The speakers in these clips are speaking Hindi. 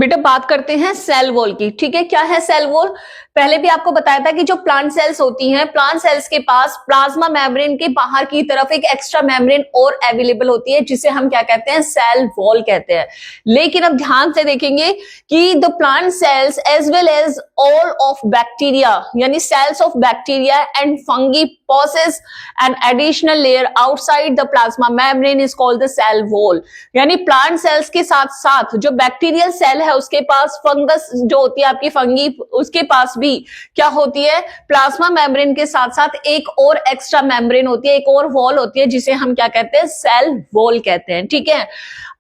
बेटा बात करते हैं सेल वॉल की। ठीक है, क्या है सेल वॉल? पहले भी आपको बताया था कि जो प्लांट सेल्स होती हैं, प्लांट सेल्स के पास प्लाज्मा मेम्ब्रेन के बाहर की तरफ एक एक्स्ट्रा मेम्ब्रेन और अवेलेबल होती है, जिसे हम क्या कहते हैं? सेल वॉल कहते हैं। लेकिन अब ध्यान से देखेंगे कि the plant cells as well as all of bacteria, यानी cells of bacteria and fungi possess an additional layer outside the plasma membrane is called the cell wall। यानी प्लांट सेल्स के साथ साथ जो बैक्टीरियल सेल है उसके पास फंगस जो होती है आपकी फंगी, उसके पास भी क्या होती है? प्लाज्मा मेम्ब्रेन के साथ साथ एक और एक्स्ट्रा मेम्ब्रेन होती है, एक और वॉल होती है, जिसे हम क्या कहते हैं? सेल वॉल कहते हैं। ठीक है,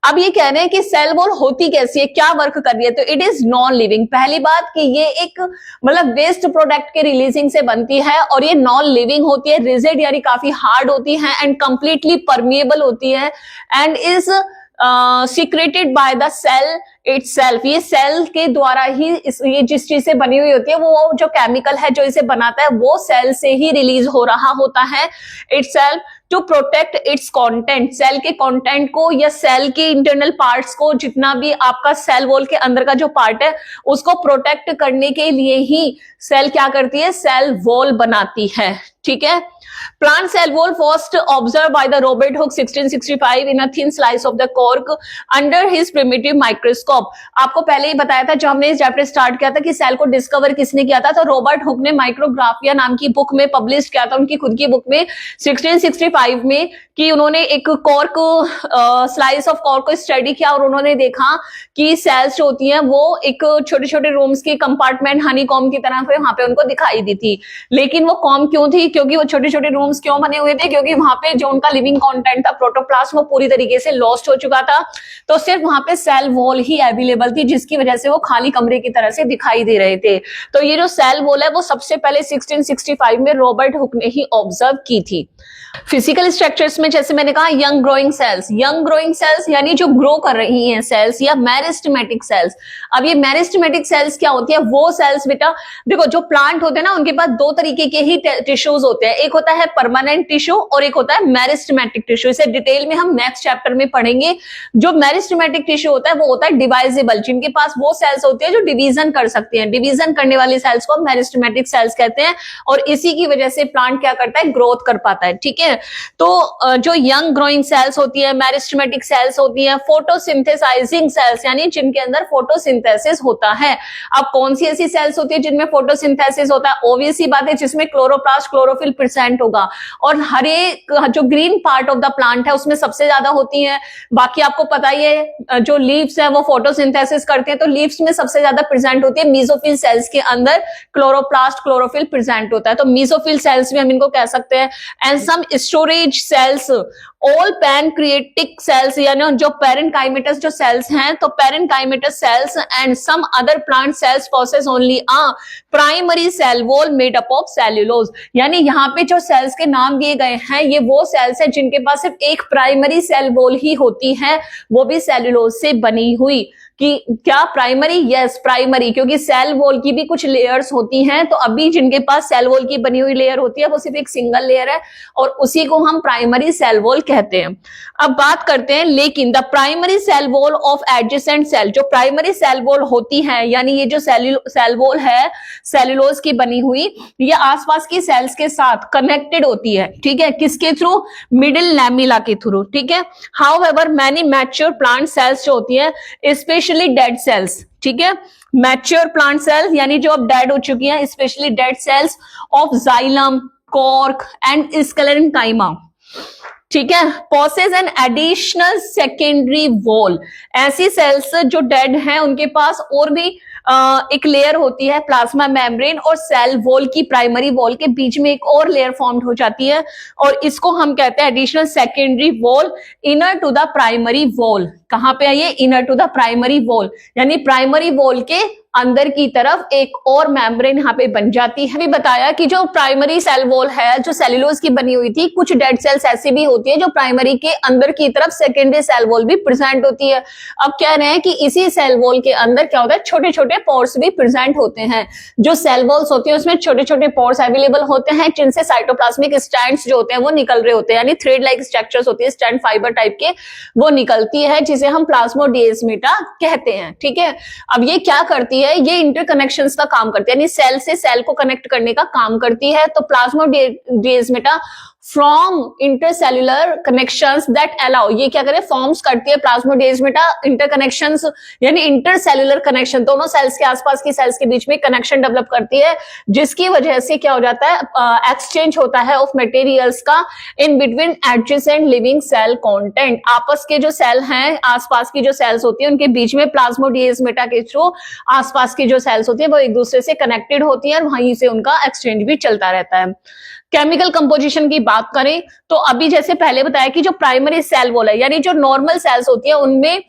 अब ये कह रहे हैं कि सेल वॉल होती कैसी है, क्या वर्क कर रही है? तो इट इज नॉन लिविंग। पहली बात कि ये एक मतलब वेस्ट प्रोडक्ट के रिलीजिंग से बनती है और ये नॉन लिविंग होती है, रिजिड यानी काफी हार्ड होती है एंड कंप्लीटली परमिएबल होती है and is secreted by the cell itself. ये सेल के द्वारा ही ये जिस चीज से बनी हुई होती है, वो जो केमिकल है जो इसे बनाता है वो सेल से ही रिलीज हो रहा होता है itself to protect its content. Cell के कंटेंट को या सेल के इंटरनल पार्ट्स को, जितना भी आपका सेल वॉल के अंदर का जो पार्ट है उसको प्रोटेक्ट करने के लिए ही सेल क्या करती है? सेल वॉल बनाती है। ठीक है, plant cell wall first observed by the Robert Hooke 1665 in a thin slice of the cork under his primitive microscope। आपको पहले ही बताया था जब हमने इस चैप्टर स्टार्ट किया था कि सेल को डिस्कवर किसने किया था, तो रॉबर्ट हुक ने माइक्रोग्राफिया नाम की बुक में पब्लिश किया था, उनकी खुद की बुक में 1665 में, कि उन्होंने एक कॉर्क स्लाइस ऑफ कॉर्क को स्टडी किया और उन्होंने देखा कि सेल्स जो होती हैं वो एक छोटे छोटे रूम्स की कंपार्टमेंट हनी कॉम की तरह वहां पे उनको दिखाई दी थी। लेकिन वो कॉम क्यों थी? क्योंकि वो छोटे छोटे रूम्स क्यों बने हुए थे? क्योंकि वहां पे जो उनका लिविंग कंटेंट था प्रोटोप्लाज्म, वो पूरी तरीके से लॉस्ट हो चुका था, तो सिर्फ वहां पे सेल वॉल ही अवेलेबल थी, जिसकी वजह से वो खाली कमरे की तरह से दिखाई दे रहे थे। तो ये जो सेल वॉल है वो सबसे पहले 1665 में रॉबर्ट हुक ने ही ऑब्जर्व की थी। फिजिकल स्ट्रक्चर्स में जैसे मैंने कहा यंग ग्रोइंग सेल्स यानी जो ग्रो कर रही हैं सेल्स, या मेरिस्टेमेटिक सेल्स। अब ये मेरिस्टेमेटिक सेल्स क्या होती है? वो सेल्स बेटा देखो, जो प्लांट होते हैं ना उनके पास दो तरीके के ही टिश्यूज होते हैं, एक होता है परमानेंट टिश्यू और एक होता है मेरिस्टेमेटिक टिश्यू। इसे डिटेल में हम नेक्स्ट चैप्टर में पढ़ेंगे। जो मेरिस्टेमेटिक टिश्यू होता है वो होता है डिवाइजेबल, जिनके पास वो सेल्स होती है जो डिवीजन कर सकती हैं। डिवीजन करने वाली सेल्स को मेरिस्टेमेटिक सेल्स कहते हैं और इसी की वजह से प्लांट क्या करता है? ग्रोथ कर पाता है। ठीक है, तो जो यंग ग्रोइंग सेल्स होती है, मेरिस्टेमेटिक सेल्स होती हैं, फोटोसिंथेसाइजिंग सेल्स यानी जिनके अंदर फोटोसिंथेसिस होता है। अब कौन सी ऐसी सेल्स होती है जिनमें फोटोसिंथेसिस होता है? ऑब्वियस सी बात है, जिसमें क्लोरोप्लास्ट क्लोरोफिल प्रेजेंट होगा और हर एक जो green part of the plant है उसमें सबसे ज्यादा होती है। बाकी आपको पता ही है जो लीव्स है वो फोटोसिंथेसिस करते हैं, तो लीव्स में सबसे ज्यादा प्रेजेंट होती है। मेसोफिल सेल्स के अंदर क्लोरोप्लास्ट क्लोरोफिल प्रेजेंट होता है, तो मेसोफिल सेल्स भी हम इनको कह सकते हैं। And some storage cells, all pancreatic cells यानी जो पैरेन्काइमेटस जो सेल्स हैं, तो parenchymatous cells and some other plant cells possess only a primary cell wall made up of cellulose. यानी यहाँ पे जो सेल्स के नाम दिए गए हैं ये वो सेल्स हैं जिनके पास सिर्फ एक प्राइमरी सेल वॉल ही होती है, वो भी सेल्यूलोज से बनी हुई। कि क्या प्राइमरी? यस प्राइमरी, क्योंकि सेल वॉल की भी कुछ लेयर्स होती हैं, तो अभी जिनके पास सेल वॉल की बनी हुई लेयर होती है वो सिर्फ एक सिंगल लेयर है और उसी को हम प्राइमरी सेल वॉल कहते हैं। अब बात करते हैं, लेकिन the primary cell wall of adjacent cell, जो प्राइमरी सेल वॉल होती है यानी ये जो सेल वॉल है सेल्यूलोज की बनी हुई, ये आसपास की सेल्स के साथ कनेक्टेड होती है। ठीक है, किसके थ्रू? मिडिल लैमेला के थ्रू। ठीक है, however many mature plant cells जो होती है स्पेशली डेड सेल्स, ठीक है, मैच्योर प्लांट सेल्स यानी जो अब डेड हो चुकी हैं, specially dead cells of xylem, cork and sclerenchyma, ठीक है, possess an additional secondary wall. ऐसी सेल्स जो डेड हैं उनके पास और भी एक लेयर होती है प्लाज्मा मेम्ब्रेन और सेल वॉल की, प्राइमरी वॉल के बीच में एक और लेयर फॉर्म्ड हो जाती है और इसको हम कहते हैं additional secondary wall inner to the primary wall. कहां पे है ये? Inner to the primary wall, यानी प्राइमरी वॉल के अंदर की तरफ एक और मेम्ब्रेन यहाँ पे बन जाती है। अभी बताया कि जो प्राइमरी सेल वॉल है जो सेल्यूलोज की बनी हुई थी, कुछ डेड सेल्स ऐसी भी होती है जो प्राइमरी के अंदर की तरफ सेकेंडरी सेल वॉल भी प्रेजेंट होती है। अब कह रहे हैं कि इसी सेल वॉल के अंदर क्या होता है, छोटे छोटे पोर्स भी प्रेजेंट होते हैं। जो सेल वॉल्स होती है उसमें छोटे छोटे पोर्स अवेलेबल होते हैं जिनसे साइटोप्लाज्मिक स्ट्रैंड्स जो होते हैं वो निकल रहे होते हैं, यानी थ्रेड लाइक स्ट्रक्चर्स होती है स्ट्रैंड फाइबर टाइप के, वो निकलती है जिसे हम प्लाज्मोडेस्माटा कहते हैं। ठीक है, अब ये क्या करती है, ये इंटरकनेक्शंस का काम करती है, यानी सेल से सेल को कनेक्ट करने का काम करती है। तो plasmodesmata from intercellular connections that allow, ये क्या करे, फॉर्म्स करती है प्लाज्मोडेस्माटा इंटरकनेक्शंस, यानी इंटरसेल्युलर कनेक्शन, दोनों सेल्स के आसपास की सेल्स के बीच में कनेक्शन डेवलप करती है, जिसकी वजह से क्या हो जाता है, एक्सचेंज होता है ऑफ मटेरियल्स का in between adjacent living cell content. आपस के जो सेल हैं, आसपास की जो सेल्स होती है उनके बीच में प्लाज्मोडेस्माटा के थ्रू आसपास की जो सेल्स होती है वो एक दूसरे से कनेक्टेड होती है और वहीं से उनका एक्सचेंज भी चलता रहता है। केमिकल कंपोजिशन की बात करें तो अभी जैसे पहले बताया कि जो प्राइमरी सेल वॉल है, यानी जो नॉर्मल सेल्स होती है उनमें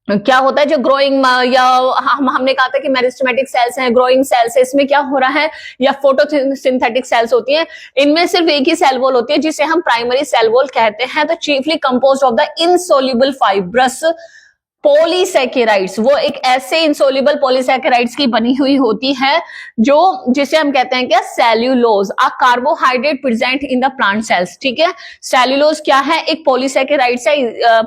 क्या होता है, जो ग्रोइंग या हमने कहा था कि मेरिस्टेमेटिक सेल्स हैं, ग्रोइंग सेल्स है, इसमें क्या हो रहा है, या फोटोसिंथेटिक सेल्स होती हैं, इनमें सिर्फ एक ही सेल वॉल होती है जिसे हम प्राइमरी सेल वॉल कहते हैं। तो chiefly composed of the insoluble fibrous polysaccharides, वो एक ऐसे इंसोल्यूबल पॉलीसैकेराइड्स की बनी हुई होती है जो जिसे हम कहते हैं क्या, cellulose, a carbohydrate present in the plant sales. ठीक है, सेल्यूलोज क्या है, एक पॉलीसैकेराइड्स है,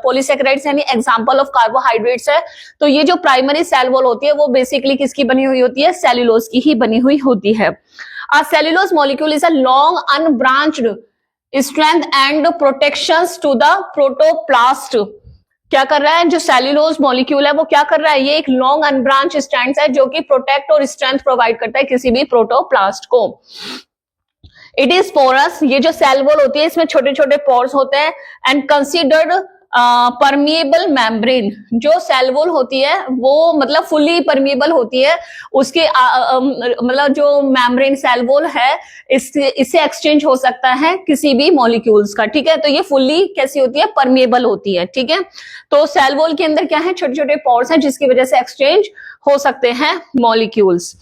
पॉलीसैकेराइड्स यानी एग्जांपल ऑफ कार्बोहाइड्रेट्स है। तो ये जो प्राइमरी सेल वॉल होती है वो बेसिकली किसकी बनी हुई होती है, सेल्यूलोज की ही बनी हुई होती है। A cellulose molecule is a long unbranched strength and protections to the protoplast. क्या कर रहा है, जो सेल्यूलोज मॉलिक्यूल है वो क्या कर रहा है, ये एक लॉन्ग अनब्रांच स्ट्रैंड्स है जो कि प्रोटेक्ट और स्ट्रेंथ प्रोवाइड करता है किसी भी प्रोटोप्लास्ट को। इट इज पोरस, ये जो सेल वॉल होती है इसमें छोटे छोटे पोर्स होते हैं, एंड कंसीडर्ड परमिएबल मेम्ब्रेन, जो सेल वॉल होती है वो मतलब फुली परमिएबल होती है, उसके मतलब जो मेम्ब्रेन सेल वॉल है इससे एक्सचेंज हो सकता है किसी भी मॉलिक्यूल्स का। ठीक है, तो ये फुली कैसी होती है, परमिएबल होती है। ठीक है, तो सेल वॉल के अंदर क्या है, छोटे छोटे पोर्स हैं जिसकी वजह से एक्सचेंज हो सकते हैं मॉलिक्यूल्स।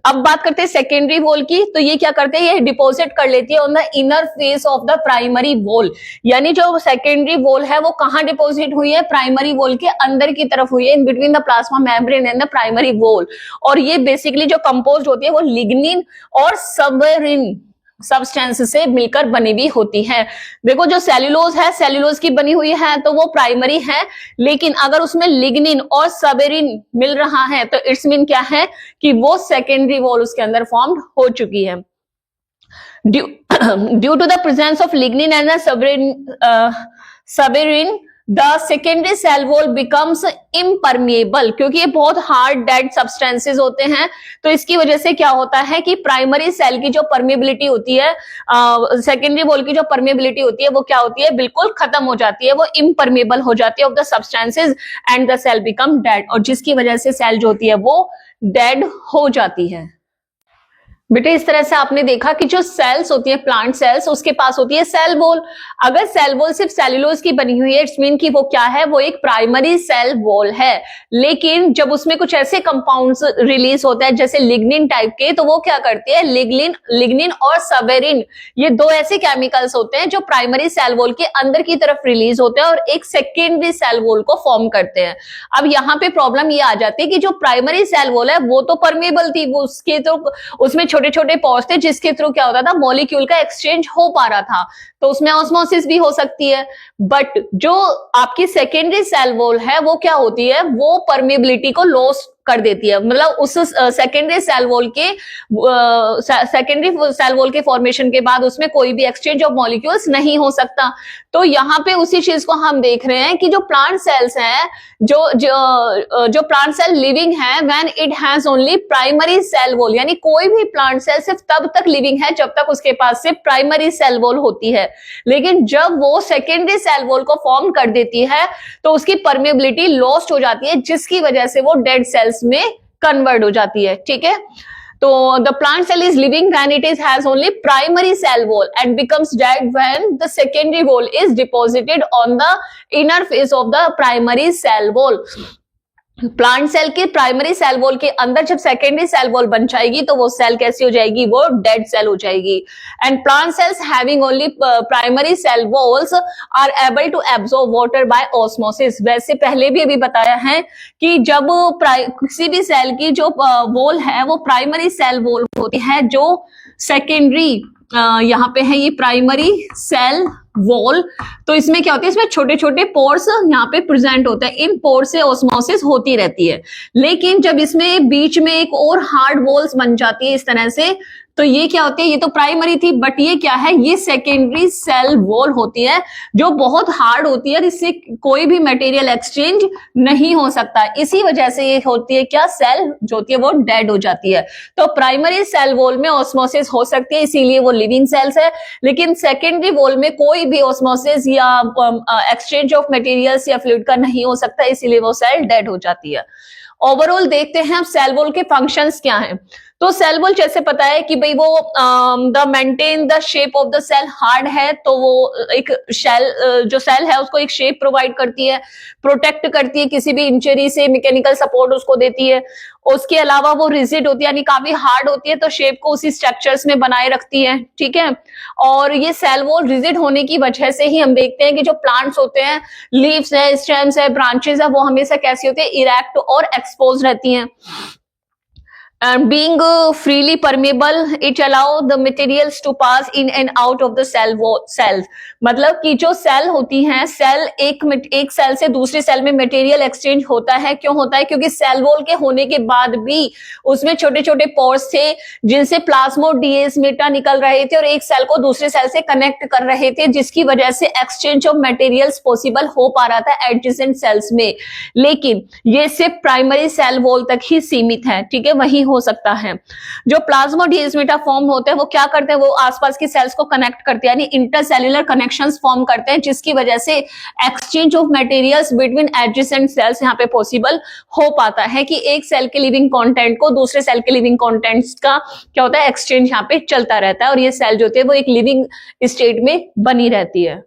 अब बात करते हैं सेकेंडरी वॉल की, तो ये क्या करते हैं, ये डिपॉजिट कर लेती है on the inner face of the primary wall, यानी जो सेकेंडरी वॉल है वो कहां डिपॉजिट हुई है, प्राइमरी वॉल के अंदर की तरफ हुई है, in between the plasma membrane and the primary wall. और ये बेसिकली जो कंपोज होती है वो लिग्निन और सबेरिन सब्सटेंस से मिलकर बनी हुई होती है। देखो जो सेल्यूलोज है, सेल्यूलोज की बनी हुई है तो वो प्राइमरी है, लेकिन अगर उसमें लिग्निन और सबेरिन मिल रहा है तो इट्स मीन क्या है कि वो सेकेंडरी वॉल उसके अंदर फॉर्म्ड हो चुकी है। Due to the presence of lignin and suberin the secondary cell wall becomes impermeable, क्योंकि ये बहुत हार्ड डेड सब्सटेंसेस होते हैं, तो इसकी वजह से क्या होता है कि प्राइमरी सेल की जो परमिएबिलिटी होती है, सेकेंडरी वॉल की जो परमिएबिलिटी होती है वो क्या होती है, बिल्कुल खत्म हो जाती है, वो इम्परमिएबल हो जाती है of the substances and the cell become dead, और जिसकी वजह से सेल जो होती है वो डेड हो जाती है। बेटे इस तरह से आपने देखा कि जो सेल्स होती है, प्लांट सेल्स, उसके पास होती है सेल वॉल। अगर सेल वॉल सिर्फ सेल्यूलोज की बनी हुई है, इट्स मीन कि वो क्या है, वो एक प्राइमरी सेल वॉल है। लेकिन जब उसमें कुछ ऐसे कंपाउंड्स रिलीज होते हैं जैसे लिग्निन टाइप के, तो वो क्या करती है, लिग्निन और सबेरिन, ये दो ऐसे केमिकल्स होते हैं जो प्राइमरी सेल वॉल के अंदर की तरफ रिलीज होते हैं और एक सेकेंडरी सेल वॉल को फॉर्म करते हैं। अब यहाँ पे प्रॉब्लम ये आ जाती है कि जो प्राइमरी सेल वॉल है वो तो परमेबल थी, वो उसके तो उसमें छोटे छोटे पोर्स थे जिसके थ्रू क्या होता था, मॉलिक्यूल का एक्सचेंज हो पा रहा था, तो उसमें ऑस्मोसिस भी हो सकती है। बट जो आपकी सेकेंडरी सेल वॉल है वो क्या होती है, वो परमेबिलिटी को लॉस कर देती है, मतलब उस सेकेंडरी सेल वॉल के फॉर्मेशन के बाद उसमें कोई भी एक्सचेंज ऑफ मॉलिक्यूल्स नहीं हो सकता। तो यहाँ पे उसी चीज को हम देख रहे हैं कि जो प्लांट सेल्स हैं, जो प्लांट सेल लिविंग है, when it has only primary cell wall, यानी कोई भी प्लांट सेल सिर्फ तब तक लिविंग है जब तक उसके पास सिर्फ प्राइमरी सेल वॉल होती है। लेकिन जब वो सेकेंडरी सेल वॉल को फॉर्म कर देती है तो उसकी परमेबिलिटी लॉस्ट हो जाती है, जिसकी वजह से वो डेड सेल्स में कन्वर्ट हो जाती है। ठीक है, तो the plant cell is living when it has only primary cell wall and becomes dead when the secondary wall is deposited on the inner face of the primary cell wall. Plant cell के प्राइमरी सेल वॉल के अंदर जब सेकेंडरी सेल वॉल बन जाएगी तो वो सेल कैसी हो जाएगी, वो डेड सेल हो जाएगी। And plant cells having only primary cell walls are able to absorb water by osmosis. वैसे पहले भी अभी बताया है कि जब किसी भी सेल की जो वॉल है वो प्राइमरी सेल वॉल होती है, जो सेकेंडरी यहाँ पे है ये प्राइमरी सेल वॉल, तो इसमें क्या होता है, इसमें छोटे छोटे पोर्स यहाँ पे प्रेजेंट होते हैं, इन पोर्स से ऑस्मोसिस होती रहती है। लेकिन जब इसमें बीच में एक और हार्ड वॉल्स बन जाती है इस तरह से, तो ये क्या होती है, ये तो प्राइमरी थी बट ये क्या है, ये सेकेंडरी सेल वॉल होती है जो बहुत हार्ड होती है और इससे कोई भी मटेरियल एक्सचेंज नहीं हो सकता। इसी वजह से ये होती है क्या, सेल जो होती है वो डेड हो जाती है। तो प्राइमरी सेल वॉल में ऑस्मोसिस हो सकती है, इसीलिए वो लिविंग सेल्स है। लेकिन सेकेंडरी वॉल में कोई भी ऑस्मोसिस या एक्सचेंज ऑफ मटेरियल्स या फ्लूइड का नहीं हो सकता, इसीलिए वो सेल डेड हो जाती है। ओवरऑल देखते हैं अब सेल वॉल के फंक्शंस क्या हैं। तो सेल वॉल जैसे पता है कि भाई वो the maintain the shape of the cell, hard है तो वो एक जो सेल है उसको एक शेप प्रोवाइड करती है, प्रोटेक्ट करती है किसी भी इंजरी से, मैकेनिकल सपोर्ट उसको देती है। उसके अलावा वो रिजिड होती है यानी काफी हार्ड होती है, तो शेप को उसी स्ट्रक्चर्स में बनाए रखती है, ठीक है। और ये सेल वॉल रिजिड होने की वजह से ही हम देखते हैं कि जो प्लांट्स होते हैं, लीव्स है, स्टेम्स है, ब्रांचेस है, वो हमेशा कैसी होती है, इरेक्ट और एक्सपोज रहती हैं। And being freely permeable, it allow the materials to pass in and out of the cells। मतलब कि जो सेल होती हैं, सेल एक सेल से दूसरे सेल में मटेरियल एक्सचेंज होता है। क्यों होता है, क्योंकि सेल वॉल के होने के बाद भी उसमें छोटे छोटे पोर्स थे जिनसे प्लाज्मोडिएस्मेटा निकल रहे थे और एक सेल को दूसरे सेल से कनेक्ट कर रहे थे, जिसकी वजह से एक्सचेंज ऑफ मटेरियल्स पॉसिबल हो पा रहा था एडजेसेंट सेल्स में। लेकिन ये सिर्फ प्राइमरी सेल वॉल तक ही सीमित है, ठीक है, वही हो सकता है। जो प्लाज्मोडिएस्मेटा फॉर्म होते हैं वो क्या करते हैं, वो आसपास की सेल्स को कनेक्ट करते हैं, यानी इंटरसेल्युलर कनेक्शंस फॉर्म करते हैं, जिसकी वजह से exchange of materials between adjacent sales यहाँ पे पॉसिबल हो पाता है कि एक सेल के लिविंग कंटेंट को दूसरे सेल के लिविंग कंटेंट्स का क्या होता है, एक्सचेंज यहाँ पे चलता रहता है और ये सेल जो होती है वो एक लिविंग स्टेट में बनी रहती है।